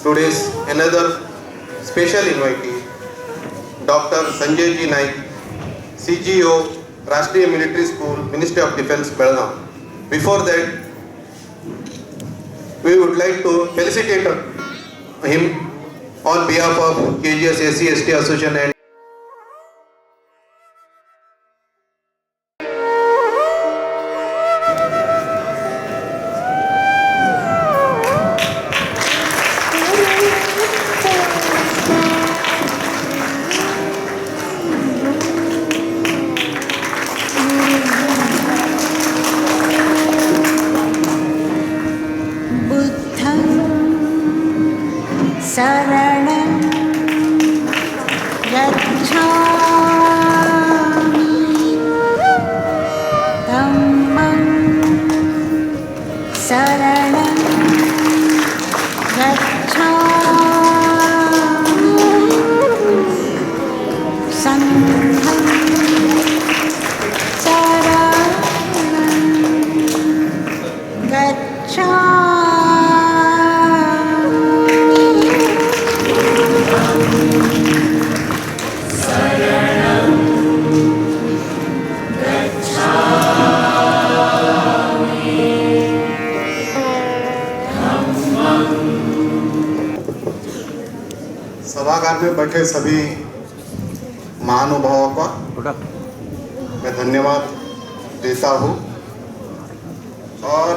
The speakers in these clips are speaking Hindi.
today's another special invitee, Dr. Sanjay G. Naik, CGO, Rashtriya Military School, Ministry of Defence, Belgaum. Before that, we would like to felicitate him on behalf of KGS SC/ST Association and शरणं गच्छामि धम्मं शरणं गच्छामि संघं शरणं गच्छामि। सभागार में बैठे सभी महानुभावों का मैं धन्यवाद देता हूँ और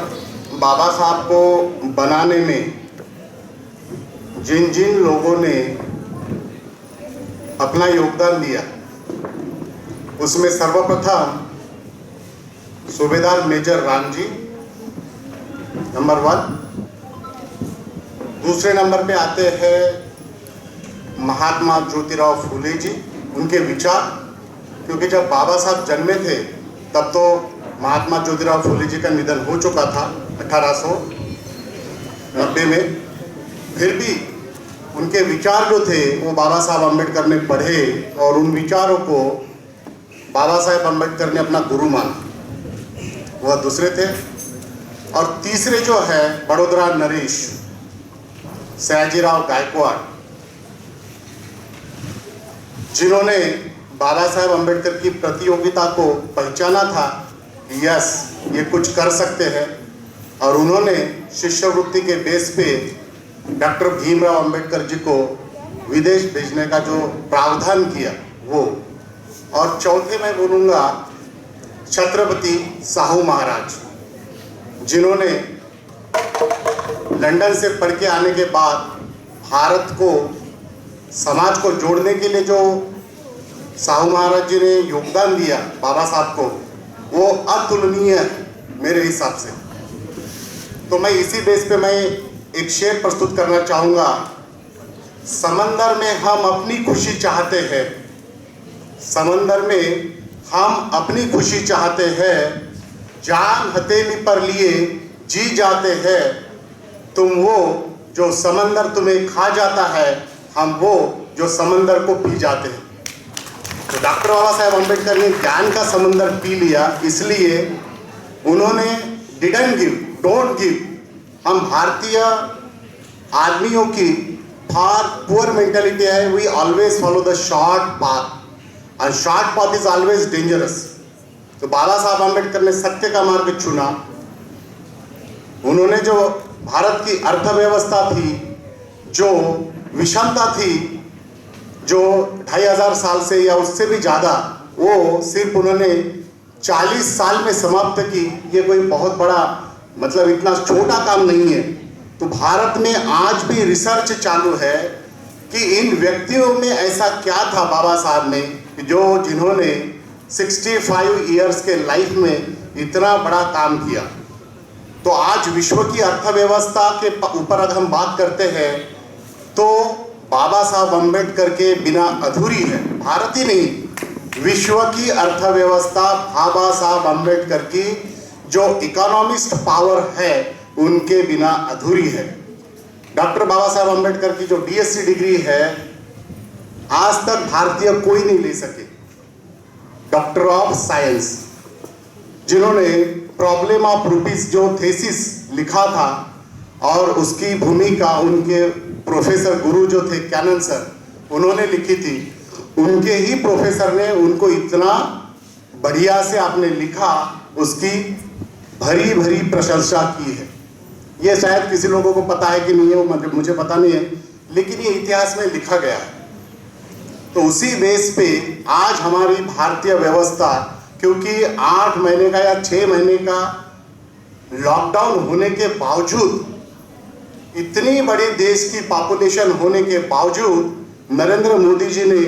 बाबा साहब को बनाने में जिन जिन लोगों ने अपना योगदान दिया उसमें सर्वप्रथम सूबेदार मेजर राम जी नंबर 1, दूसरे नंबर पे आते हैं महात्मा ज्योतिराव फूले जी, उनके विचार, क्योंकि जब बाबा साहब जन्मे थे तब तो महात्मा ज्योतिराव फूले जी का निधन हो चुका था 1890 में। फिर भी उनके विचार जो थे वो बाबा साहब अम्बेडकर ने पढ़े और उन विचारों को बाबा साहब अम्बेडकर ने अपना गुरु माना, वह दूसरे थे। और तीसरे जो है बड़ोदरा नरेश सयाजीराव गायकवाड़, जिन्होंने बाबा साहब अम्बेडकर की प्रतियोगिता को पहचाना था, यस ये कुछ कर सकते हैं, और उन्होंने शिष्यवृत्ति के बेस पे डॉक्टर भीमराव अम्बेडकर जी को विदेश भेजने का जो प्रावधान किया वो। और चौथे मैं बोलूँगा छत्रपति साहू महाराज, जिन्होंने लंदन से पढ़ के आने के बाद भारत को समाज को जोड़ने के लिए जो साहू महाराज जी ने योगदान दिया बाबा साहब को, वो अतुलनीय है मेरे हिसाब से। तो मैं इसी बेस पे मैं एक शेर प्रस्तुत करना चाहूँगा। समंदर में हम अपनी खुशी चाहते हैं, समंदर में हम अपनी खुशी चाहते हैं, जान हथेली पर लिए जी जाते हैं, तुम वो जो समंदर तुम्हें खा जाता है, हम वो जो समंदर को पी जाते हैं। तो डॉक्टर बाबा साहेब अम्बेडकर ने ज्ञान का समंदर पी लिया, इसलिए उन्होंने डिडंट गिव, डोंट गिव। हम भारतीय आदमियों की फार पुअर मेंटालिटी है, we always follow the short path and short path is always dangerous. तो बाबा साहब अम्बेडकर ने सत्य का मार्ग चुना। उन्होंने जो भारत की अर्थव्यवस्था थी, जो विषमता थी, जो 2500 साल से या उससे भी ज़्यादा, वो सिर्फ उन्होंने 40 साल में समाप्त की। ये कोई बहुत बड़ा मतलब इतना छोटा काम नहीं है। तो भारत में आज भी रिसर्च चालू है कि इन व्यक्तियों में ऐसा क्या था बाबा साहब ने जो जिन्होंने 65 ईयर्स के लाइफ में इतना बड़ा काम किया। तो आज विश्व की अर्थव्यवस्था के ऊपर अगर हम बात करते हैं तो बाबा साहब अम्बेडकर के बिना अधूरी है। भारत ही नहीं, विश्व की अर्थव्यवस्था बाबा साहब अम्बेडकर की जो इकोनॉमिस्ट पावर है उनके बिना अधूरी है। डॉक्टर बाबा साहब अम्बेडकर की जो बीएससी डिग्री है आज तक भारतीय कोई नहीं ले सके। डॉक्टर ऑफ साइंस, जिन्होंने प्रॉब्लम ऑफ रूपीज जो थेसिस लिखा था और उसकी भूमिका उनके प्रोफेसर गुरु जो थे कैनन सर, उन्होंने लिखी थी। उनके ही प्रोफेसर ने उनको इतना बढ़िया से आपने लिखा, उसकी भरी भरी प्रशंसा की है। ये शायद किसी लोगों को पता है कि नहीं है, वो मुझे पता नहीं है, लेकिन ये इतिहास में लिखा गया है। तो उसी बेस पे आज हमारी भारतीय व्यवस्था, क्योंकि 8 महीने का या 6 महीने का लॉकडाउन होने के बावजूद, इतनी बड़ी देश की पॉपुलेशन होने के बावजूद नरेंद्र मोदी जी ने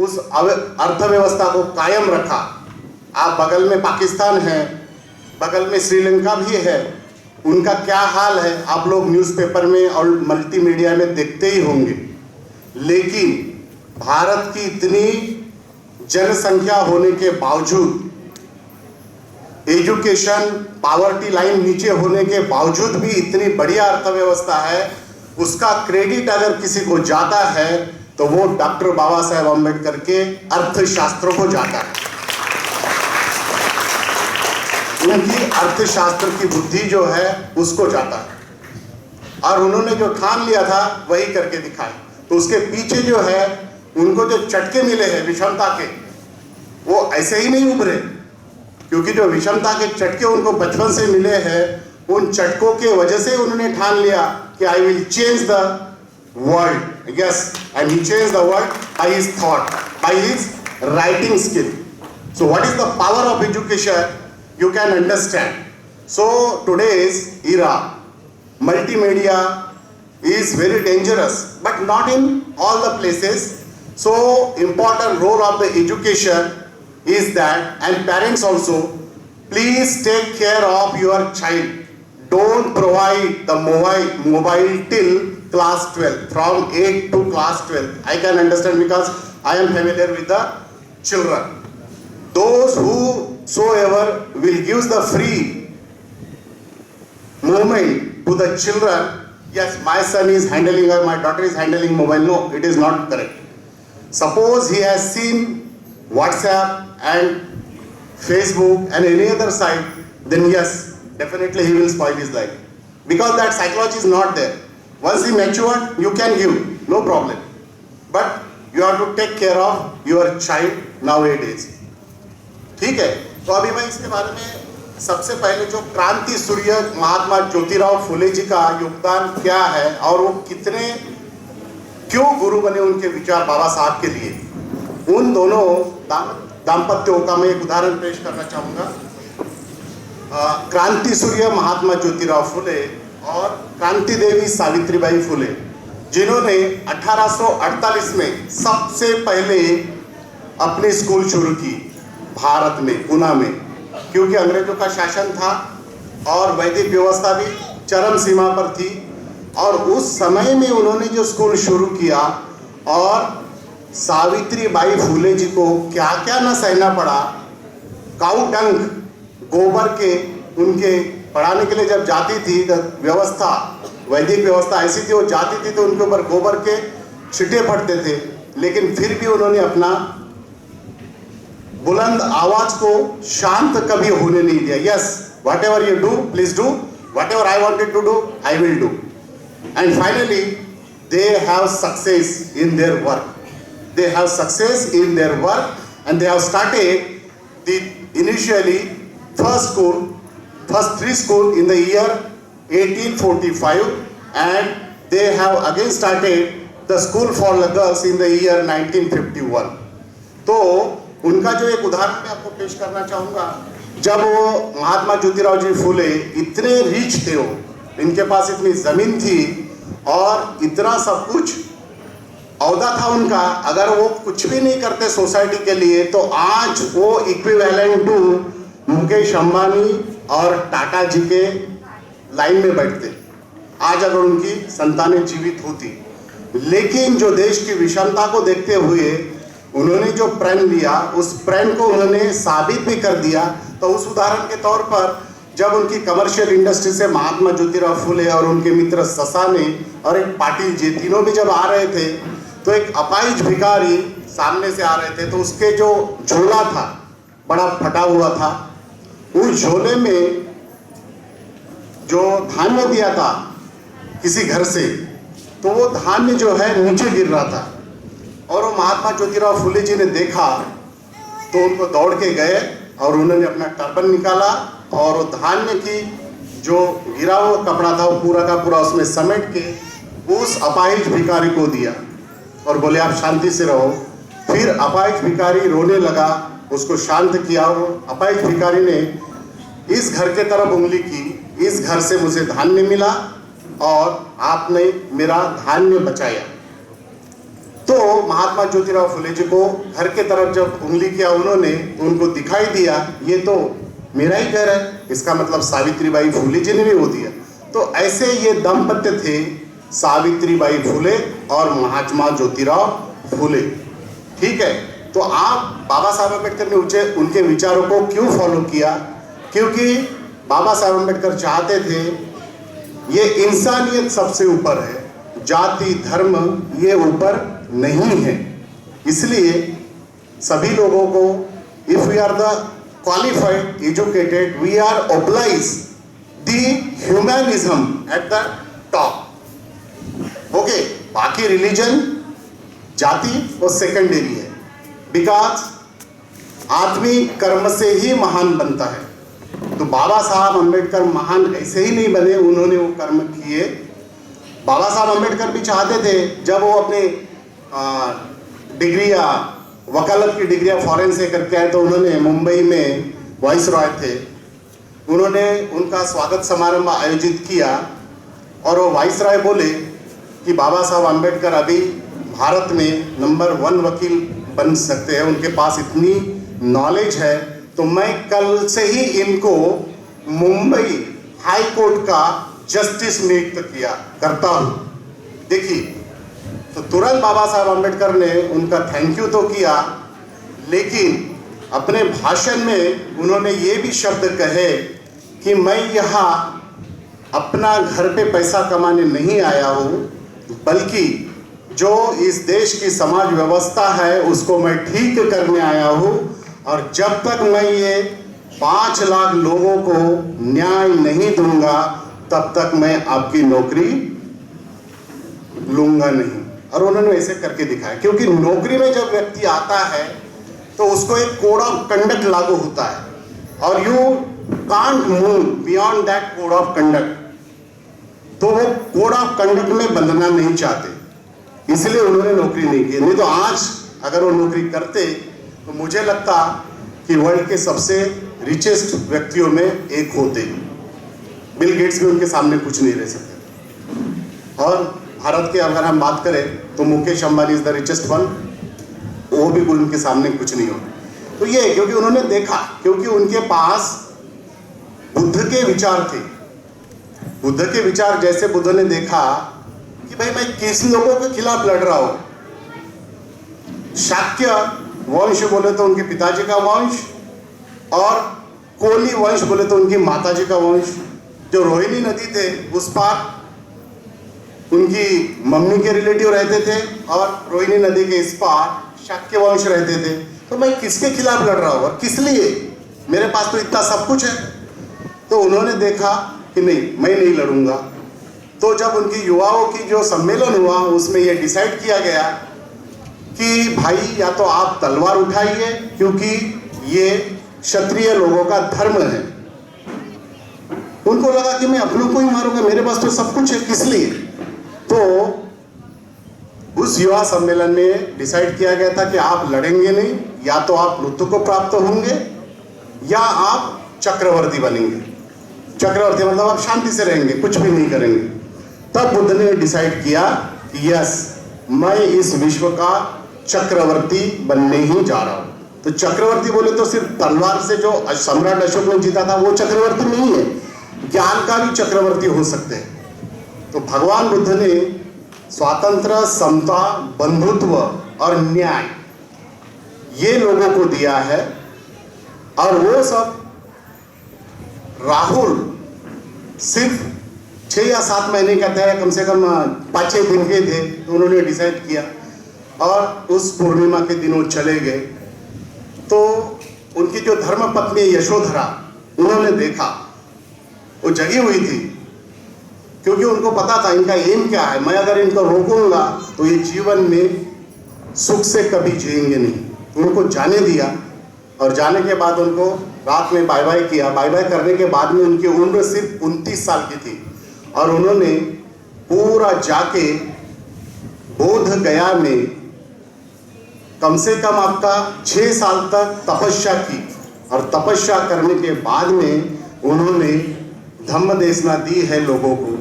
उस अर्थव्यवस्था को कायम रखा। आप बगल में पाकिस्तान है, बगल में श्रीलंका भी है, उनका क्या हाल है आप लोग न्यूज़पेपर में और मल्टीमीडिया में देखते ही होंगे। लेकिन भारत की इतनी जनसंख्या होने के बावजूद, एजुकेशन पॉवर्टी लाइन नीचे होने के बावजूद भी इतनी बढ़िया अर्थव्यवस्था है, उसका क्रेडिट अगर किसी को जाता है तो वो डॉक्टर बाबा साहेब अम्बेडकर के अर्थशास्त्र को जाता है। उनकी अर्थशास्त्र की बुद्धि जो है उसको जाता है, और उन्होंने जो ठान लिया था वही करके दिखाया। तो उसके पीछे जो है, उनको जो चटके मिले हैं विषमता के, वो ऐसे ही नहीं उभरे, क्योंकि जो विषमता के चटके उनको बचपन से मिले हैं, उन चटकों के वजह से उन्होंने ठान लिया कि I will change the world. Yes, and he change the world by his thought, by his writing skill. So what is the power of education? You can understand. So today's era, multimedia is very dangerous, but not in all the places. So important role of the education is that, and parents also, please take care of your child. Don't provide the mobile till class 12, from 8 to class 12. I can understand because I am familiar with the children. Those whosoever will give the free movement to the children, yes, my son is handling or my daughter is handling mobile. No, it is not correct. Suppose he has seen WhatsApp and Facebook and any other site, then yes, definitely he will spoil his life, because that psychology is not there. Once he matured, you can give, no problem, but you have to take care of your child nowadays. ठीक है, तो अभी मैं इसके बारे में सबसे पहले जो क्रांति सूर्य महात्मा ज्योतिराव फुले जी का योगदान क्या है और वो कितने क्यों गुरु बने उनके विचार बाबा साहब के लिए, उन दोनों दाम्पत्यों का मैं एक उदाहरण पेश करना चाहूँगा। क्रांति सूर्य महात्मा ज्योतिराव फुले और क्रांति देवी सावित्रीबाई फुले, जिन्होंने 1848 में सबसे पहले अपनी स्कूल शुरू की भारत में, पुणे में, क्योंकि अंग्रेजों का शासन था और वैदिक व्यवस्था भी चरम सीमा पर थी। और उस समय में उन्होंने जो स्कूल शुरू किया, और सावित्रीबाई फुले जी को क्या क्या न सहना पड़ा। काऊ डंग, गोबर के, उनके पढ़ाने के लिए जब जाती थी तो व्यवस्था, वैदिक व्यवस्था ऐसी थी, वो जाती थी तो उनके ऊपर गोबर के छिटे पड़ते थे, लेकिन फिर भी उन्होंने अपना बुलंद आवाज को शांत कभी होने नहीं दिया। Yes, whatever you do please do, whatever I wanted to do I will do, and finally they have success in their work, they have success in their work, and they have started the initially first 3 school in the year 1845, and they have again started the school for the girls in the year 1951. तो उनका जो एक उदाहरण मैं आपको पेश करना चाहूँगा। जब वो महात्मा ज्योतिराव जी फुले इतने रिच थे, वो इनके पास इतनी ज़मीन थी और इतना सब कुछ औहदा था उनका, अगर वो कुछ भी नहीं करते सोसाइटी के लिए तो आज वो इक्विवेलेंट टू मुकेश अंबानी और टाटा जी के लाइन में बैठते, आज अगर उनकी संतानें जीवित होती। लेकिन जो देश की विषमता को देखते हुए उन्होंने जो प्रण लिया, उस प्रण को उन्होंने साबित भी कर दिया। तो उस उदाहरण के तौर पर जब उनकी कमर्शियल इंडस्ट्री से महात्मा ज्योतिराव फुले और उनके मित्र ससाने और एक पाटिल जी, तीनों भी जब आ रहे थे तो एक अपाहिज भिखारी सामने से आ रहे थे, तो उसके जो झोला था बड़ा फटा हुआ था, उस झोले में जो धान्य दिया था किसी घर से, तो वो धान्य जो है नीचे गिर रहा था, और वो महात्मा ज्योतिराव फुले जी ने देखा तो उनको दौड़ के गए और उन्होंने अपना टर्बन निकाला और वो धान्य की जो गिरा हुआ कपड़ा था वो पूरा का पूरा उसमें समेट के उस अपाहिज भिखारी को दिया और बोले आप शांति से रहो। फिर अपाहिज भिखारी रोने लगा, उसको शांत किया। वो अपाहिज भिखारी ने इस घर के तरफ उंगली की, इस घर से मुझे धान्य मिला और आपने मेरा धान्य बचाया। तो महात्मा ज्योतिराव फुले जी को घर के तरफ जब उंगली किया उन्होंने, तो उनको दिखाई दिया ये तो मेरा ही घर है, इसका मतलब सावित्रीबाई फुले जी ने भी वो दिया। तो ऐसे ये दंपत्य थे, सावित्रीबाई फुले और महात्मा ज्योतिराव फुले। ठीक है, तो आप बाबा साहब अम्बेडकर ने उनके विचारों को क्यों फॉलो किया? क्योंकि बाबा साहब अम्बेडकर चाहते थे ये इंसानियत सबसे ऊपर है, जाति धर्म ये ऊपर नहीं है। इसलिए सभी लोगों को if we are the qualified educated we are oblige the humanism at the top. Okay, बाकी रिलीजन जाति वो सेकेंडरी है, बिकॉज आदमी कर्म से ही महान बनता है। तो बाबा साहब अम्बेडकर महान ऐसे ही नहीं बने, उन्होंने वो कर्म किए। बाबा साहब अम्बेडकर भी चाहते थे जब वो अपने डिग्रिया वकालत की डिग्रिया फॉरेन से करके आए तो उन्होंने मुंबई में वाइस रॉय थे, उन्होंने उनका स्वागत समारोह आयोजित किया और वो वाइस रॉय बोले कि बाबा साहब अम्बेडकर अभी भारत में नंबर 1 वकील बन सकते हैं, उनके पास इतनी नॉलेज है, तो मैं कल से ही इनको मुंबई हाई कोर्ट का जस्टिस नियुक्त करता हूँ। देखिए, तो तुरंत बाबा साहब अम्बेडकर ने उनका थैंक यू तो किया, लेकिन अपने भाषण में उन्होंने ये भी शब्द कहे कि मैं यहाँ अपना घर पे पैसा कमाने नहीं आया हूँ, बल्कि जो इस देश की समाज व्यवस्था है उसको मैं ठीक करने आया हूँ, और जब तक मैं ये 5 लाख लोगों को न्याय नहीं दूंगा तब तक मैं आपकी नौकरी लूंगा नहीं। और उन्होंने ऐसे करके दिखाया, क्योंकि नौकरी में जब व्यक्ति आता है तो उसको एक कोड ऑफ कंडक्ट लागू होता है, और you can't move beyond that code of conduct. तो वो कोड ऑफ कंडक्ट में बंधना नहीं चाहते, इसलिए उन्होंने नौकरी नहीं की। नहीं तो आज अगर वो नौकरी करते तो मुझे लगता कि वर्ल्ड के सबसे रिचेस्ट व्यक्तियों में एक होते। बिल गेट्स भी उनके सामने कुछ नहीं रह सकते। और भारत के अगर हम बात करें तो Mukesh Ambani is the richest one, वो भी उनके सामने कुछ नहीं हो। तो ये क्योंकि उन्होंने देखा, क्योंकि उनके पास बुद्ध के विचार थे। बुद्ध के विचार जैसे बुद्ध ने देखा कि भाई मैं किस लोगों के खिलाफ लड़ रहा हूं। शाक्य वंश बोले तो उनके पिताजी का वंश, और कोली वंश बोले तो उनकी माताजी का वंश। जो रोहिणी नदी थे उस पार उनकी मम्मी के रिलेटिव रहते थे, और रोहिणी नदी के इस पार शाक्य वंश रहते थे। तो मैं किसके खिलाफ लड़ रहा हूँ और किस लिए? मेरे पास तो इतना सब कुछ है। तो उन्होंने देखा कि नहीं, मैं नहीं लड़ूंगा। तो जब उनकी युवाओं की जो सम्मेलन हुआ उसमें यह डिसाइड किया गया कि भाई या तो आप तलवार उठाइए, क्योंकि ये क्षत्रिय लोगों का धर्म है। उनको लगा कि मैं अपनों को ही मारूंगा, मेरे पास तो सब कुछ है, किस लिए? तो उस युवा सम्मेलन में डिसाइड किया गया था कि आप लड़ेंगे नहीं, या तो आप मृत्यु को प्राप्त होंगे या आप चक्रवर्ती बनेंगे। चक्रवर्ती मतलब आप शांति से रहेंगे, कुछ भी नहीं करेंगे। तब बुद्ध ने डिसाइड किया कि यस, मैं इस विश्व का चक्रवर्ती बनने ही जा रहा हूं। तो चक्रवर्ती बोले तो सिर्फ तलवार से जो सम्राट अशोक ने जीता था वो चक्रवर्ती नहीं है, ज्ञान का भी चक्रवर्ती हो सकते हैं। तो भगवान बुद्ध ने स्वातंत्र, समता, बंधुत्व और न्याय ये लोगों को दिया है, और वो सब राहुल सिर्फ 6 या 7 महीने का था, कम से कम 5-6 दिन के थे। तो उन्होंने डिसाइड किया और उस पूर्णिमा के दिन वो चले गए। तो उनकी जो धर्मपत्नी यशोधरा, उन्होंने देखा वो जगी हुई थी, क्योंकि उनको पता था इनका एम क्या है, मैं अगर इनको रोकूंगा तो ये जीवन में सुख से कभी जिएंगे नहीं। उनको जाने दिया और जाने के बाद उनको रात में बाय बाय किया। बाय बाय करने के बाद में उनकी उम्र सिर्फ 29 साल की थी और उन्होंने पूरा जाके बोध गया में कम से कम आपका 6 साल तक तपस्या की और तपस्या करने के बाद में उन्होंने धम्म देशना दी है लोगों को।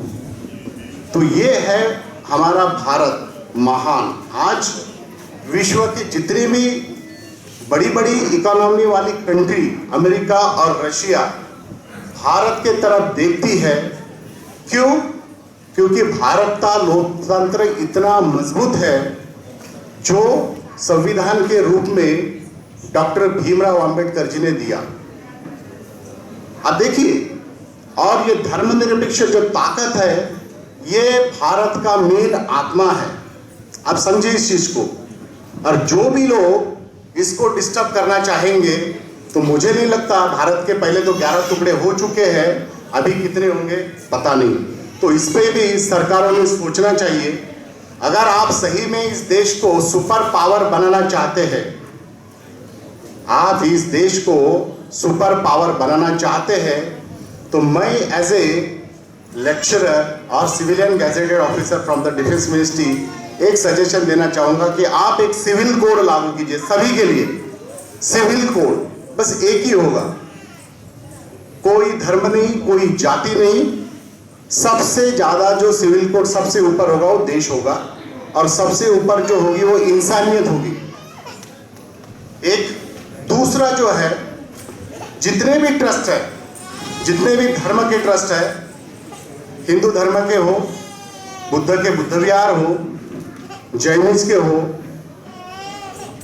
तो ये है हमारा भारत महान। आज विश्व की जितनी भी बड़ी बड़ी इकोनॉमी वाली कंट्री अमेरिका और रशिया भारत के तरफ देखती है। क्यों? क्योंकि भारत का लोकतंत्र इतना मजबूत है जो संविधान के रूप में डॉक्टर भीमराव अंबेडकर जी ने दिया। अब देखिए, और ये धर्मनिरपेक्ष जो ताकत है ये भारत का मेन आत्मा है। अब समझिए इस चीज को। और जो भी लोग इसको डिस्टर्ब करना चाहेंगे तो मुझे नहीं लगता, भारत के पहले तो 11 टुकड़े हो चुके हैं, अभी कितने होंगे पता नहीं। तो इस पे भी सरकारों ने सोचना चाहिए। अगर आप सही में इस देश को सुपर पावर बनाना चाहते हैं, आप इस देश को सुपर पावर बनाना चाहते हैं, तो मैं एज ए लेक्चरर और civilian gazetted officer from the defence ministry एक सजेशन देना चाहूंगा कि आप एक सिविल कोड लागू कीजिए सभी के लिए। सिविल कोड बस एक ही होगा, कोई धर्म नहीं, कोई जाति नहीं। सबसे ज्यादा जो सिविल कोड सबसे ऊपर होगा वो देश होगा और सबसे ऊपर जो होगी वो इंसानियत होगी। एक दूसरा जो है, जितने भी ट्रस्ट है, जितने भी धर्म के ट्रस्ट है, हिंदू धर्म के हो, बुद्ध के बुद्ध विहार हो, जैनिस के हो,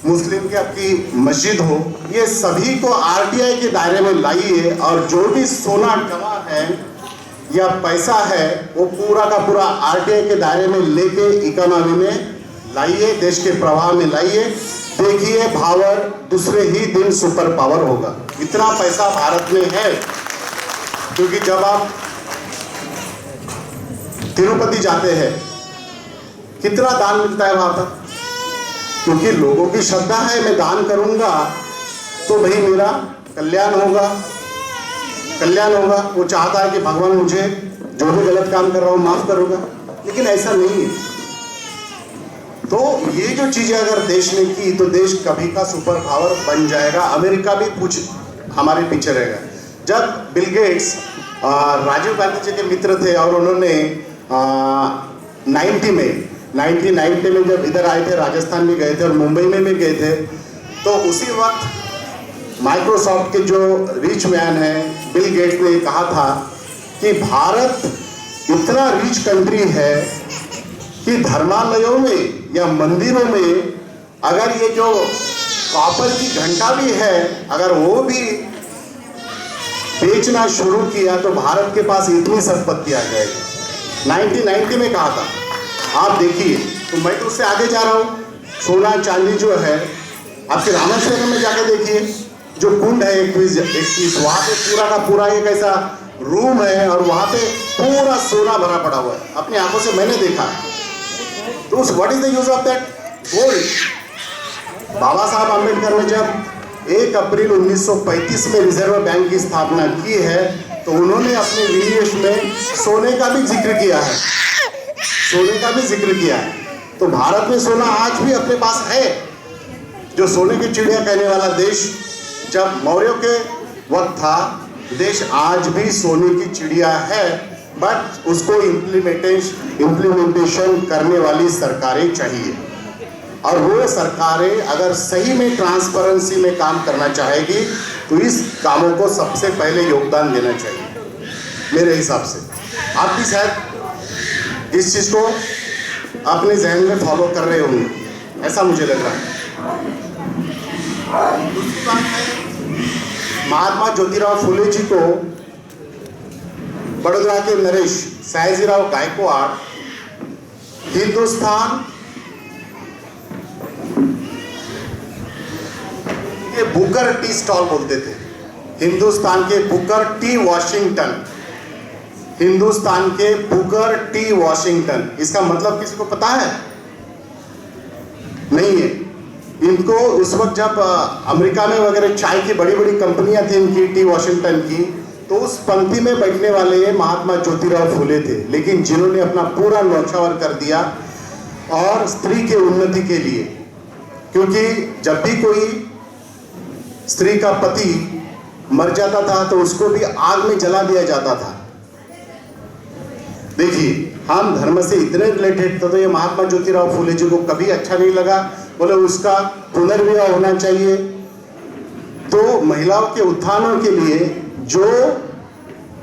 मुस्लिम के आपकी मस्जिद हो, ये सभी को आरटीआई के दायरे में लाइए और जो भी सोना जमा है या पैसा है वो पूरा का पूरा आरटीआई के दायरे में लेके इकोनॉमी में लाइए, देश के प्रवाह में लाइए। देखिए पावर दूसरे ही दिन सुपर पावर होगा। इतना पैसा भारत में है, क्योंकि जब आप तिरुपति जाते हैं कितना दान मिलता है वहां पर, क्योंकि लोगों की श्रद्धा है मैं दान करूंगा तो भाई मेरा कल्याण होगा, कल्याण होगा। वो चाहता है कि भगवान मुझे जो भी गलत काम कर रहा हूं माफ करूंगा, लेकिन ऐसा नहीं है। तो ये जो चीजें अगर देश ने की तो देश कभी का सुपर पावर बन जाएगा। अमेरिका भी कुछ हमारे पीछे रहेगा। जब बिल गेट्स राजीव गांधी जी के मित्र थे और उन्होंने 1990 में जब इधर आए थे, राजस्थान में गए थे और मुंबई में भी गए थे, तो उसी वक्त माइक्रोसॉफ्ट के जो रिच मैन है बिल गेट्स ने कहा था कि भारत इतना रिच कंट्री है कि धर्मालयों में या मंदिरों में अगर ये जो कॉपर की घंटा भी है, अगर वो भी बेचना शुरू किया तो भारत के पास इतनी संपत्ति आ जाएगी। 1990 में कहा था। आप देखिए, तो मैं तो उससे आगे जा रहा हूँ। सोना चांदी जो है आपके रामेश्वरम में जाके देखिए, जो कुंड है 21 वहाँ पे पूरा का पूरा एक ऐसा रूम है और वहाँ पे पूरा सोना भरा पड़ा हुआ है। अपनी आंखों से मैंने देखा। तो what is the use of that gold? Baba Saheb Ambedkar ने जब 1 अप्रैल 1935 में रिजर्व बैंक की स्थापना की है तो उन्होंने अपने विनिवेश में सोने का भी जिक्र किया है, सोने का भी जिक्र किया है। तो भारत में सोना आज भी अपने पास है, जो सोने की चिड़िया कहने वाला देश जब मौर्यों के वक्त था, देश आज भी सोने की चिड़िया है, बट उसको इम्प्लीमेंटेशन करने वाली सरकारें चाहिए। और वो सरकारें अगर सही में ट्रांसपेरेंसी में काम करना चाहेगी तो इस कामों को सबसे पहले योगदान देना चाहिए मेरे हिसाब से। आप भी शायद इस चीज़ को अपने जहन में फॉलो कर रहे होंगे, ऐसा मुझे लग रहा है। दूसरी बात है, महात्मा ज्योतिराव फुले जी को बड़ोदरा के नरेश सयाजीराव गायकवाड़ हिंदुस्तान के बुकर टी स्टॉल बोलते थे, हिंदुस्तान के बुकर टी वॉशिंगटन, हिंदुस्तान के बुकर टी वॉशिंगटन। इसका मतलब किसी को पता है? नहीं है। इनको उस वक्त जब अमेरिका में वगैरह चाय की बड़ी बड़ी कंपनियां थी इनकी, टी वॉशिंगटन की, तो उस पंक्ति में बैठने वाले महात्मा ज्योतिराव फुले थे, लेकिन जिन्होंने अपना पूरा न्यौछावर कर दिया और स्त्री के उन्नति के लिए। क्योंकि जब भी कोई स्त्री का पति मर जाता था तो उसको भी आग में जला दिया जाता था। देखिए, हम धर्म से इतने रिलेटेड थे, तो ये महात्मा ज्योतिराव फुले जी को कभी अच्छा नहीं लगा, बोले उसका पुनर्विवाह होना चाहिए। तो महिलाओं के उत्थानों के लिए जो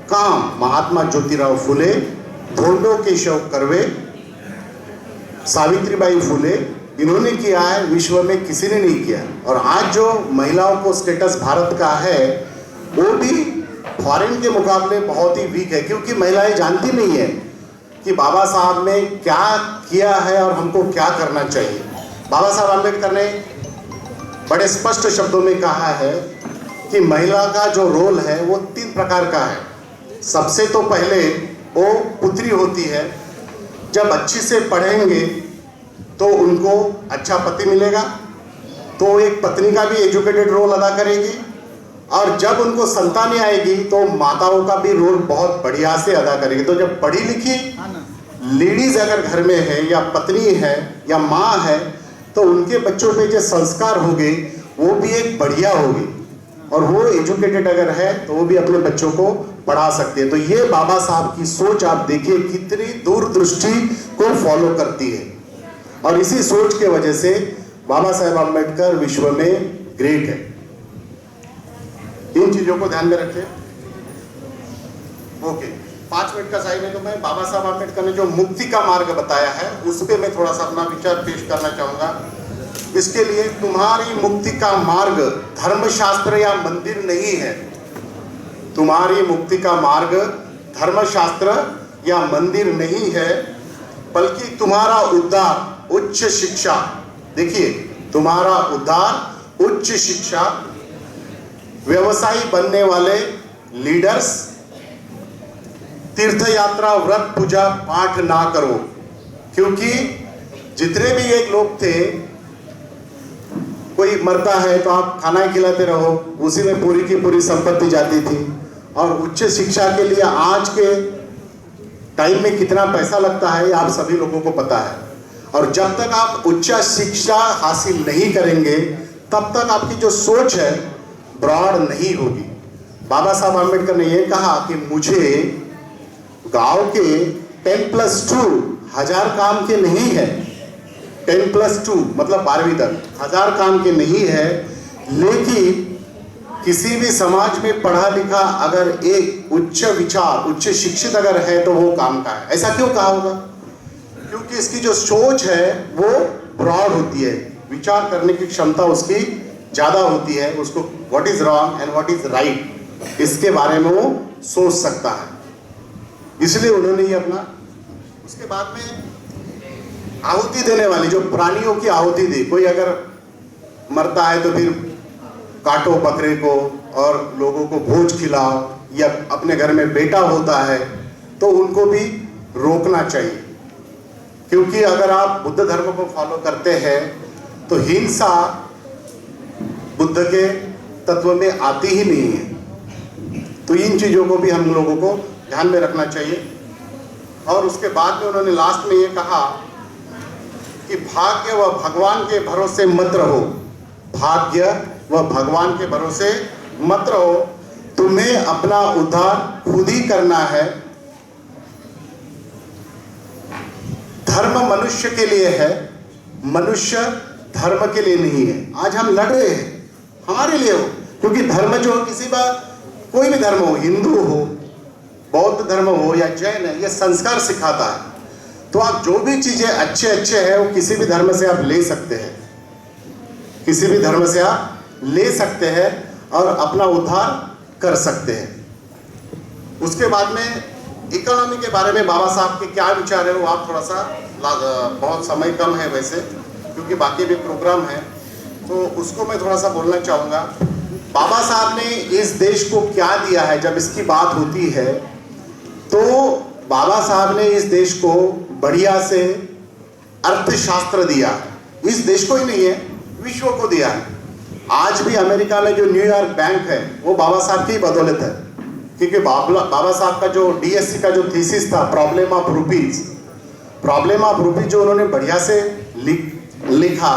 काम महात्मा ज्योतिराव फुले, धोंडो केशव कर्वे, सावित्रीबाई फुले इन्होंने किया है, विश्व में किसी ने नहीं किया। और आज जो महिलाओं को स्टेटस भारत का है वो भी फॉरेन के मुकाबले बहुत ही वीक है, क्योंकि महिलाएं जानती नहीं है कि बाबा साहब ने क्या किया है और हमको क्या करना चाहिए। बाबा साहब आम्बेडकर ने बड़े स्पष्ट शब्दों में कहा है कि महिला का जो रोल है वो 3 प्रकार का है। सबसे तो पहले वो पुत्री होती है, जब अच्छी से पढ़ेंगे तो उनको अच्छा पति मिलेगा, तो एक पत्नी का भी एजुकेटेड रोल अदा करेगी। और जब उनको संतानें आएगी तो माताओं का भी रोल बहुत बढ़िया से अदा करेगी। तो जब पढ़ी लिखी लेडीज अगर घर में है या पत्नी है या माँ है तो उनके बच्चों पे जो संस्कार होंगे वो भी एक बढ़िया होगी, और वो एजुकेटेड अगर है तो वो भी अपने बच्चों को पढ़ा सकते हैं। तो ये बाबा साहब की सोच आप देखिए कितनी दूरदृष्टि को फॉलो करती है, और इसी सोच के वजह से बाबा साहेब आम्बेडकर विश्व में ग्रेट है। इन चीजों को ध्यान में रखें। ओके, 5 मिनट का टाइम है, तो मैं बाबा साहब आम्बेडकर ने जो मुक्ति का मार्ग बताया है उस पर मैं थोड़ा सा अपना विचार पेश करना चाहूंगा। इसके लिए तुम्हारी मुक्ति का मार्ग धर्मशास्त्र या मंदिर नहीं है। तुम्हारी मुक्ति का मार्ग धर्मशास्त्र या मंदिर नहीं है, बल्कि तुम्हारा उद्धार उच्च शिक्षा। देखिए, तुम्हारा उद्धार उच्च शिक्षा, व्यवसायी बनने वाले लीडर्स, तीर्थ यात्रा, व्रत, पूजा पाठ ना करो। क्योंकि जितने भी एक लोग थे, कोई मरता है तो आप खाना ही खिलाते रहो, उसी में पूरी की पूरी संपत्ति जाती थी। और उच्च शिक्षा के लिए आज के टाइम में कितना पैसा लगता है आप सभी लोगों को पता है। और जब तक आप उच्च शिक्षा हासिल नहीं करेंगे तब तक आपकी जो सोच है ब्रॉड नहीं होगी। बाबा साहब आम्बेडकर ने यह कहा कि मुझे गांव के 10+2 1000 काम के नहीं है। 10+2 मतलब 12वीं तक 1000 काम के नहीं है, लेकिन किसी भी समाज में पढ़ा लिखा अगर एक उच्च विचार, उच्च शिक्षित अगर है तो वो काम का है। ऐसा क्यों कहा होगा? क्योंकि इसकी जो सोच है वो ब्रॉड होती है, विचार करने की क्षमता उसकी ज़्यादा होती है। उसको what is wrong and what is right इसके बारे में वो सोच सकता है, इसलिए उन्होंने ये अपना। उसके बाद में आहुति देने वाली, जो प्राणियों की आहुति दी, कोई अगर मरता है तो फिर काटो बकरे को और लोगों को भोज खिलाओ, या अपने घर में बेटा होता है तो उनको भी रोकना चाहिए। क्योंकि अगर आप बुद्ध धर्म को फॉलो करते हैं तो हिंसा बुद्ध के तत्व में आती ही नहीं है। तो इन चीज़ों को भी हम लोगों को ध्यान में रखना चाहिए। और उसके बाद में उन्होंने लास्ट में ये कहा कि भाग्य व भगवान के भरोसे मत रहो, भाग्य व भगवान के भरोसे मत रहो, तुम्हें अपना उद्धार खुद ही करना है। धर्म मनुष्य के लिए है, मनुष्य धर्म के लिए नहीं है। आज हम लड़ रहे हैं हमारे लिए हो, क्योंकि धर्म जो किसी का कोई भी धर्म हो, हिंदू हो, बौद्ध धर्म हो या जैन है, ये संस्कार सिखाता है। तो आप जो भी चीजें अच्छे हैं वो किसी भी धर्म से आप ले सकते हैं, किसी भी धर्म से आप ले सकते हैं और अपना उद्धार कर सकते हैं। उसके बाद में इकोनॉमी के बारे में बाबा साहब के क्या विचार है वो आप थोड़ा सा, बहुत समय कम है वैसे क्योंकि बाकी भी प्रोग्राम है, तो उसको मैं थोड़ा सा बोलना चाहूँगा। बाबा साहब ने इस देश को क्या दिया है, जब इसकी बात होती है तो तो बाबा साहब ने इस देश को बढ़िया से अर्थशास्त्र दिया, इस देश को ही नहीं है विश्व को दिया है। आज भी अमेरिका में जो न्यूयॉर्क बैंक है वो बाबा साहब की बदौलत है, क्योंकि बाबा साहब का जो डीएससी का जो थीसिस था प्रॉब्लम ऑफ रूपीज जो उन्होंने बढ़िया से लिखा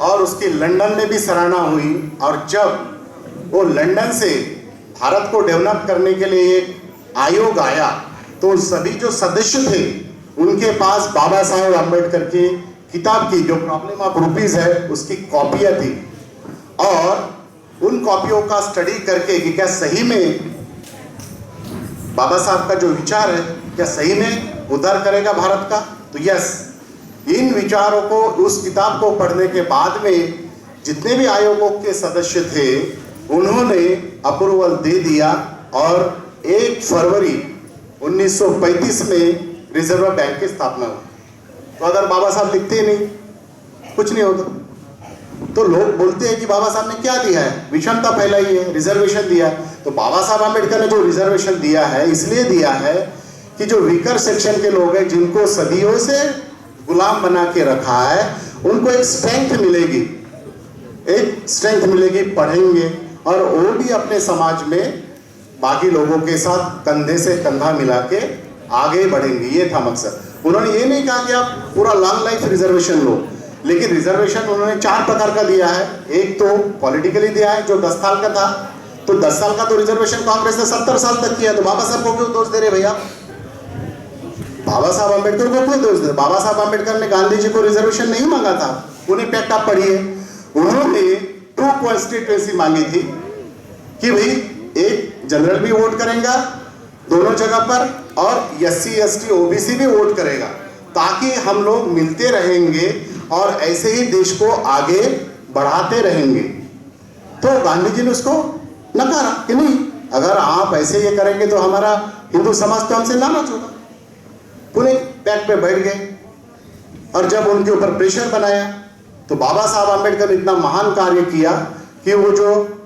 और उसकी लंदन में भी सराहना हुई। और जब वो लंदन से भारत को डेवलप करने के लिए एक आयोग आया तो सभी जो सदस्य थे उनके पास बाबा साहेब अम्बेडकर की किताब की जो प्रॉब्लम ऑफ रूपीज है उसकी कॉपियां थी, और उन कॉपियों का स्टडी करके कि क्या सही में बाबा साहब का जो विचार है क्या सही में उद्धार करेगा भारत का। तो यस, इन विचारों को, उस किताब को पढ़ने के बाद में जितने भी आयोगों के सदस्य थे उन्होंने अप्रूवल दे दिया और 1 फरवरी 1935 में रिजर्व बैंक की स्थापना हुई। तो अगर बाबा साहब लिखते ही नहीं कुछ नहीं होता। तो लोग बोलते हैं कि बाबा साहब ने क्या दिया है, विषमता फैलाई है, रिजर्वेशन दिया। तो बाबा साहब अम्बेडकर ने जो रिजर्वेशन दिया है इसलिए दिया है कि जो वीकर सेक्शन के लोग हैं जिनको सदियों से गुलाम बना के रखा है उनको एक स्ट्रेंथ मिलेगी, पढ़ेंगे और वो भी अपने समाज में बाकी लोगों के साथ कंधे से कंधा मिला के आगे बढ़ेंगे। ये था मकसद। उन्होंने ये नहीं कहा कि आप पूरा लॉन्ग लाइफ रिजर्वेशन लो, लेकिन रिजर्वेशन उन्होंने 4 प्रकार का दिया है। एक तो पॉलिटिकली दिया है जो 10 साल का था, तो 10 साल का तो रिजर्वेशन कांग्रेस ने 70 साल तक किया। तो बाबा साहब को क्यों दोष दे रहे भैया? बाबा साहब अम्बेडकर को क्यों दोष दे? बाबा साहब अम्बेडकर ने गांधी जी को रिजर्वेशन नहीं मांगा था, उन्हें पैक्ट आप पढ़िए। उन्होंने 2 कॉन्स्टिट्यूएंसी मांगी थी कि भाई एक जनरल भी वोट करेगा दोनों जगह पर और SC ST OBC भी वोट करेगा, ताकि हम लोग मिलते रहेंगे और ऐसे ही देश को आगे बढ़ाते रहेंगे। तो गांधी जी ने उसको नकारा कि नहीं, अगर आप ऐसे ये करेंगे तो हमारा हिंदू समाज तो हमसे नाराज होगा। पूरे पैक्ट पे बैठ गए और जब उनके ऊपर प्रेशर बनाया तो बाबा साहब अम्बेडकर ने इतना महान कार्य किया कि वो जो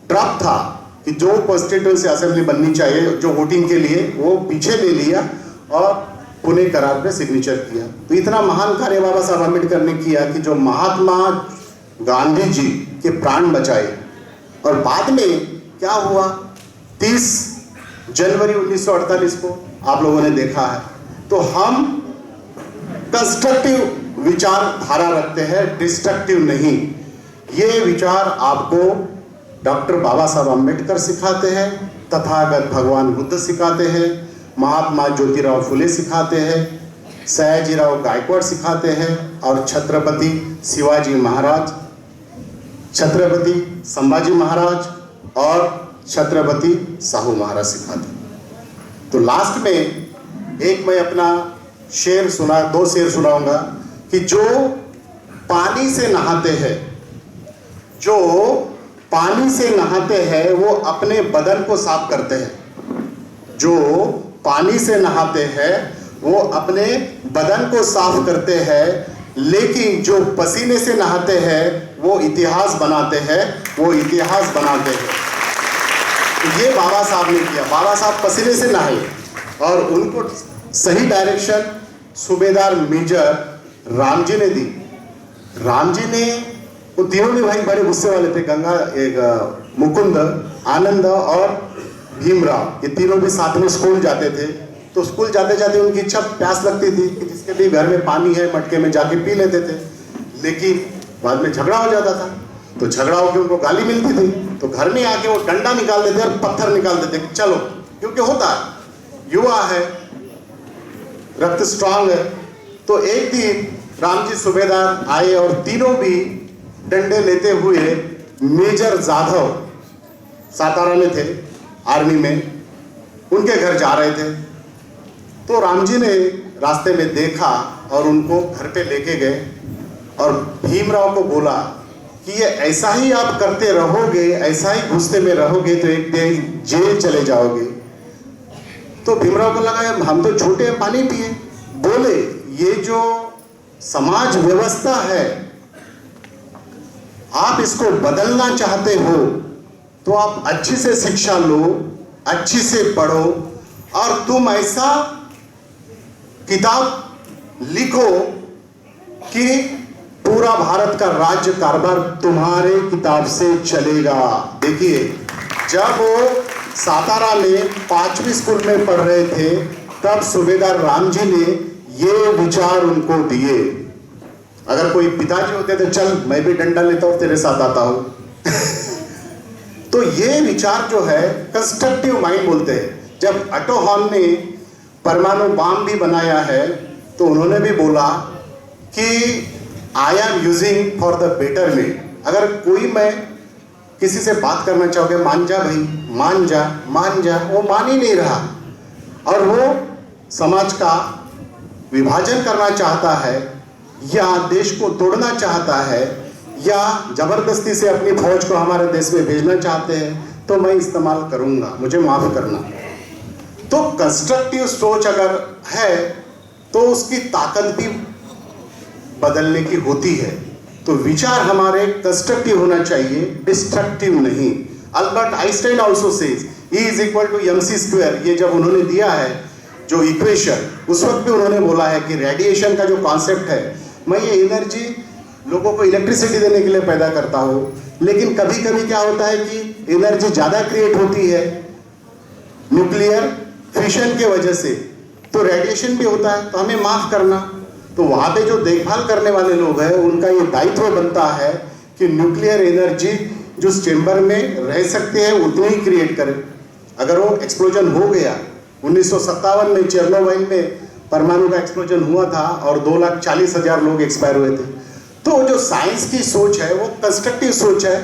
ड्राफ्ट था कि जो कॉन्स्टिट्यूएंसी असेंबली बननी चाहिए जो वोटिंग के लिए, वो पीछे ले लिया और पुणे करार पे सिग्नेचर किया। तो इतना महान कार्य बाबा साहब अम्बेडकर ने किया कि जो महात्मा गांधी जी के प्राण बचाए। और बाद में क्या हुआ, 30 जनवरी 1948 को आप लोगों ने देखा है। तो हम कंस्ट्रक्टिव विचारधारा रखते हैं, डिस्ट्रक्टिव नहीं। ये विचार आपको डॉक्टर बाबा साहब अम्बेडकर सिखाते हैं, तथागत भगवान बुद्ध सिखाते हैं, महात्मा ज्योतिराव फुले सिखाते हैं, सयाजीराव गायकवाड़ सिखाते हैं और छत्रपति शिवाजी महाराज, छत्रपति संभाजी महाराज और छत्रपति साहू महाराज सिखाते हैं। तो लास्ट में एक मैं अपना शेर 2 शेर सुनाऊंगा कि जो पानी से नहाते हैं वो अपने बदन को साफ करते हैं। जो पानी से नहाते हैं वो अपने बदन को साफ करते हैं, लेकिन जो पसीने से नहाते हैं वो इतिहास बनाते हैं। तो ये बाबा साहब ने किया। बाबा साहब पसीने से नहाए और उनको सही डायरेक्शन सूबेदार मेजर रामजी ने दी। रामजी ने, वो तीनों भी भाई बड़े गुस्से वाले थे, मुकुंद, आनंद और भीमराव, ये तीनों भी साथ में स्कूल जाते थे। तो स्कूल जाते जाते उनकी इच्छा प्यास लगती थी कि जिसके भी घर में पानी है मटके में जाके पी लेते थे, लेकिन बाद में झगड़ा हो जाता था। तो झगड़ा होकर उनको गाली मिलती थी, तो घर में आके वो डंडा निकाल देते और पत्थर निकाल देते, चलो, क्योंकि होता है, युवा है, रक्त स्ट्रांग है। तो एक दिन रामजी सूबेदार आए और तीनों भी डंडे लेते हुए मेजर जाधव सातारा में थे, आर्मी में, उनके घर जा रहे थे। तो रामजी ने रास्ते में देखा और उनको घर पे लेके गए और भीमराव को बोला कि ये ऐसा ही आप करते रहोगे, ऐसा ही गुस्से में रहोगे तो एक दिन जेल चले जाओगे। तो भीमराव को लगा हम तो झूठे पानी पिए। बोले ये जो समाज व्यवस्था है आप इसको बदलना चाहते हो तो आप अच्छी से शिक्षा लो, अच्छी से पढ़ो और तुम ऐसा किताब लिखो कि पूरा भारत का राज्य कारभार तुम्हारे किताब से चलेगा। देखिए, जब वो सातारा में 5वीं स्कूल में पढ़ रहे थे तब सूबेदार राम जी ने ये विचार उनको दिए। अगर कोई पिताजी होते तो चल मैं भी डंडा लेता हूं, तेरे साथ आता हूं। तो ये विचार जो है कंस्ट्रक्टिव माइंड बोलते हैं। जब ऑटो हॉर्न ने परमाणु बम भी बनाया है तो उन्होंने भी बोला कि I am using for the betterment. अगर कोई मैं किसी से बात करना चाहोगे, मान जा भाई, मान जा मान जा, वो मान ही नहीं रहा और वो समाज का विभाजन करना चाहता है या देश को तोड़ना चाहता है या जबरदस्ती से अपनी फौज को हमारे देश में भेजना चाहते हैं, तो मैं इस्तेमाल करूंगा, मुझे माफ करना। तो कंस्ट्रक्टिव सोच अगर है तो उसकी ताकत भी बदलने की होती है। तो विचार हमारे कंस्ट्रक्टिव होना चाहिए, डिस्ट्रक्टिव नहीं। Albert Einstein also says E is equal to mc square. ये जब उन्होंने दिया है जो इक्वेशन, उस वक्त भी उन्होंने बोला है कि रेडिएशन का जो कॉन्सेप्ट है, मैं ये एनर्जी लोगों को इलेक्ट्रिसिटी देने के लिए पैदा करता हूँ, लेकिन कभी कभी क्या होता है कि एनर्जी ज़्यादा क्रिएट होती है न्यूक्लियर फिशन के वजह से, तो रेडिएशन भी होता है, तो हमें माफ करना। तो वहाँ पे जो देखभाल करने वाले लोग हैं उनका ये दायित्व बनता है कि न्यूक्लियर एनर्जी जो उस चेंबर में रह सकते हैं उतनी ही क्रिएट करें। अगर वो एक्सप्लोजन हो गया, 1957 में चेरनोबिल में परमाणु का एक्सप्लोजन हुआ था और 2,40,000 लोग एक्सपायर हुए थे। तो जो साइंस की सोच है वो कंस्ट्रक्टिव सोच है,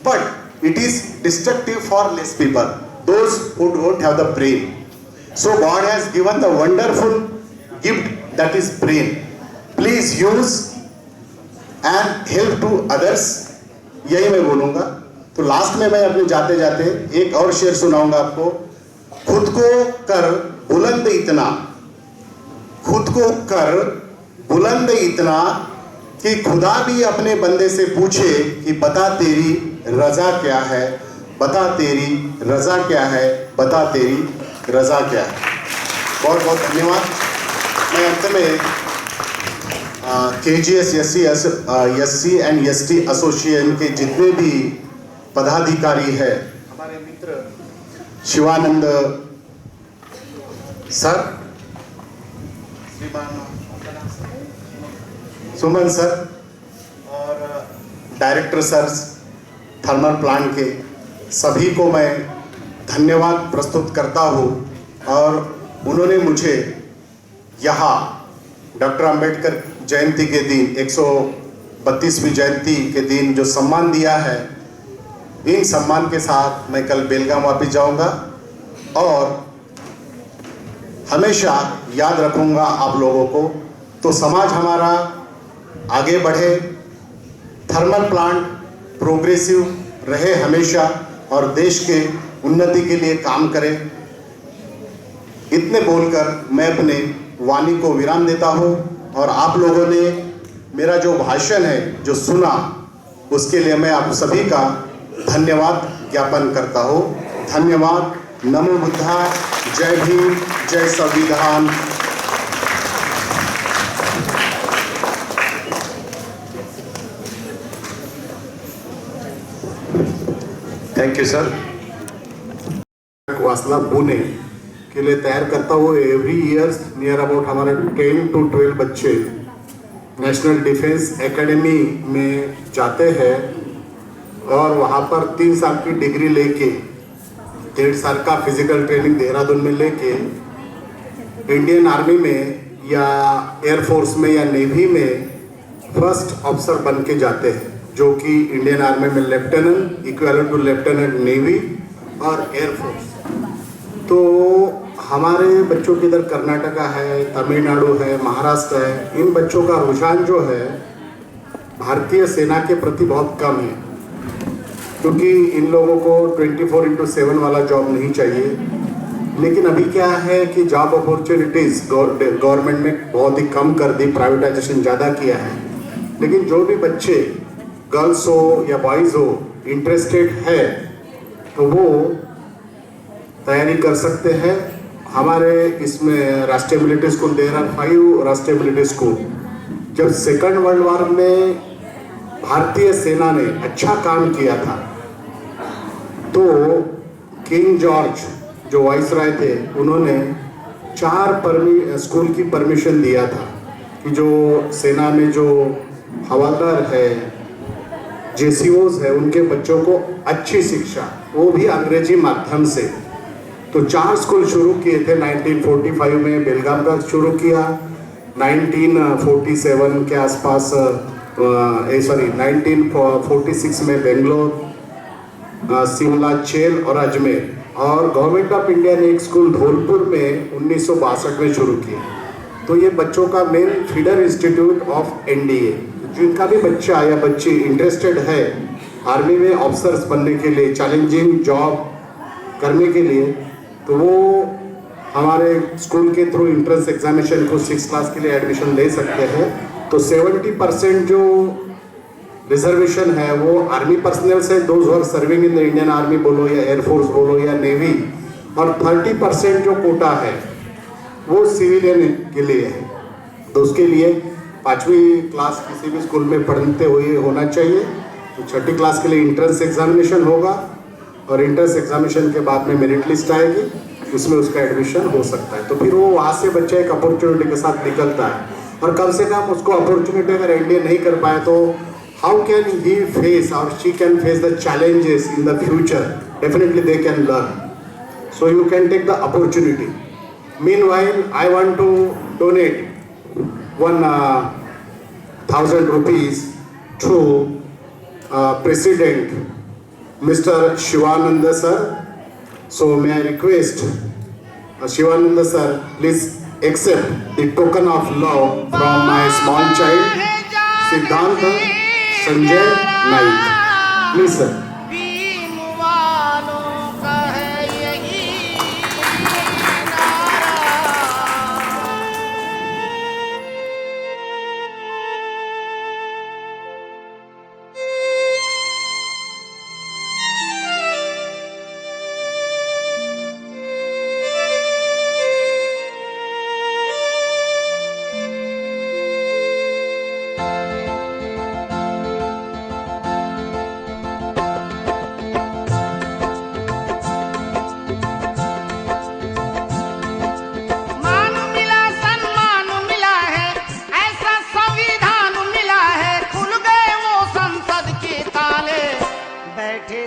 but it is destructive for less people, those who don't have the brain. So God has given the wonderful gift that is brain. Please use and help to others, यही मैं बोलूंगा। तो लास्ट में मैं अपने जाते जाते एक और शेर सुनाऊंगा आपको। खुद को कर बुलंद इतना, खुद को कर बुलंद इतना कि खुदा भी अपने बंदे से पूछे कि बता तेरी रजा क्या है, बता तेरी रजा क्या है, बता तेरी रजा क्या है। बहुत बहुत धन्यवाद। मैं अंत में KGS SC and ST association के जितने भी पदाधिकारी है, हमारे मित्र शिवानंद सर, सुमन सर और डायरेक्टर सर थर्मल प्लांट के सभी को मैं धन्यवाद प्रस्तुत करता हूँ। और उन्होंने मुझे यहाँ डॉक्टर अंबेडकर जयंती के दिन, 132वीं जयंती के दिन जो सम्मान दिया है, इन सम्मान के साथ मैं कल बेलगाम वापस जाऊंगा और हमेशा याद रखूंगा आप लोगों को। तो समाज हमारा आगे बढ़े, थर्मल प्लांट प्रोग्रेसिव रहे हमेशा और देश के उन्नति के लिए काम करे। इतने बोलकर मैं अपने वाणी को विराम देता हूँ और आप लोगों ने मेरा जो भाषण है जो सुना, उसके लिए मैं आप सभी का धन्यवाद ज्ञापन करता हूँ। धन्यवाद। नमो बुद्धाय। जय भीम, जय संविधान। Thank you sir. वासना पुणे के लिए तैयार करता हूँ। एवरी ईयर नियर अबाउट हमारे 10 to 12 बच्चे नेशनल डिफेंस एकेडमी में जाते हैं और वहाँ पर 3 साल की डिग्री लेके 1.5 साल का फिजिकल ट्रेनिंग देहरादून में लेके इंडियन आर्मी में या एयरफोर्स में या नेवी में फर्स्ट ऑफिसर बन के जाते हैं, जो कि इंडियन आर्मी में lieutenant equal to lieutenant navy और एयरफोर्स। तो हमारे बच्चों की इधर कर्नाटका है, तमिलनाडु है, महाराष्ट्र है, इन बच्चों का रुझान जो है भारतीय सेना के प्रति बहुत कम है, क्योंकि इन लोगों को 24/7 वाला जॉब नहीं चाहिए। लेकिन अभी क्या है कि जॉब अपॉर्चुनिटीज़ गवर्नमेंट ने बहुत ही कम कर दी, प्राइवेटाइजेशन ज़्यादा किया है। लेकिन जो भी बच्चे गर्ल्स हो या बॉयज़ हो इंटरेस्टेड है तो वो तैयारी कर सकते हैं। हमारे इसमें राष्ट्रीय मिलिट्री स्कूल, देर आर 5 राष्ट्रीय मिलिट्री स्कूल। जब सेकंड वर्ल्ड वॉर में भारतीय सेना ने अच्छा काम किया था तो किंग जॉर्ज जो वाइसराय थे उन्होंने 4 स्कूल की परमिशन दिया था कि जो सेना में जो हवलदार है, जेसीओज है, उनके बच्चों को अच्छी शिक्षा, वो भी अंग्रेजी माध्यम से। तो 4 स्कूल शुरू किए थे। 1945 में बेलगाम का शुरू किया, 1947 के आसपास 1946 में बेंगलोर, शिमला, चेल और अजमेर, और गवर्नमेंट ऑफ इंडिया ने एक स्कूल धौलपुर में 1962 में शुरू किया। तो ये बच्चों का main feeder institute of NDA. जिनका भी बच्चा या बच्ची इंटरेस्टेड है आर्मी में ऑफिसर्स बनने के लिए, चैलेंजिंग जॉब करने के लिए, तो वो हमारे स्कूल के थ्रू एंट्रेंस एग्जामिनेशन को 6 क्लास के लिए एडमिशन ले सकते हैं। तो 70% जो रिजर्वेशन है वो आर्मी पर्सनल से, those are serving in the Indian army बोलो या एयरफोर्स बोलो या नेवी, और 30% जो कोटा है वो सिविलियन के लिए है। तो उसके लिए 5वीं क्लास किसी भी स्कूल में पढ़ते हुए होना चाहिए। तो 6ठी क्लास के लिए एंट्रेंस एग्जामिनेशन होगा और एंट्रेंस एग्जामिनेशन के बाद में मेरिट लिस्ट आएगी, उसमें उसका एडमिशन हो सकता है। तो फिर वो वहाँ से बच्चा एक अपॉर्चुनिटी के साथ निकलता है, और कम से कम उसको अपॉर्चुनिटी अगर एनडीए नहीं कर पाए तो how can he face or she can face the challenges in the future? Definitely they can learn. So you can take the opportunity. Meanwhile, I want to donate 1,000 rupees to President Mr. Shivananda sir. So may I request Shivananda sir, please accept the token of love from my small child Siddhanta Sanjay Naik, please sir. Bhim वालों का है यही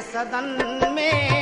सदन में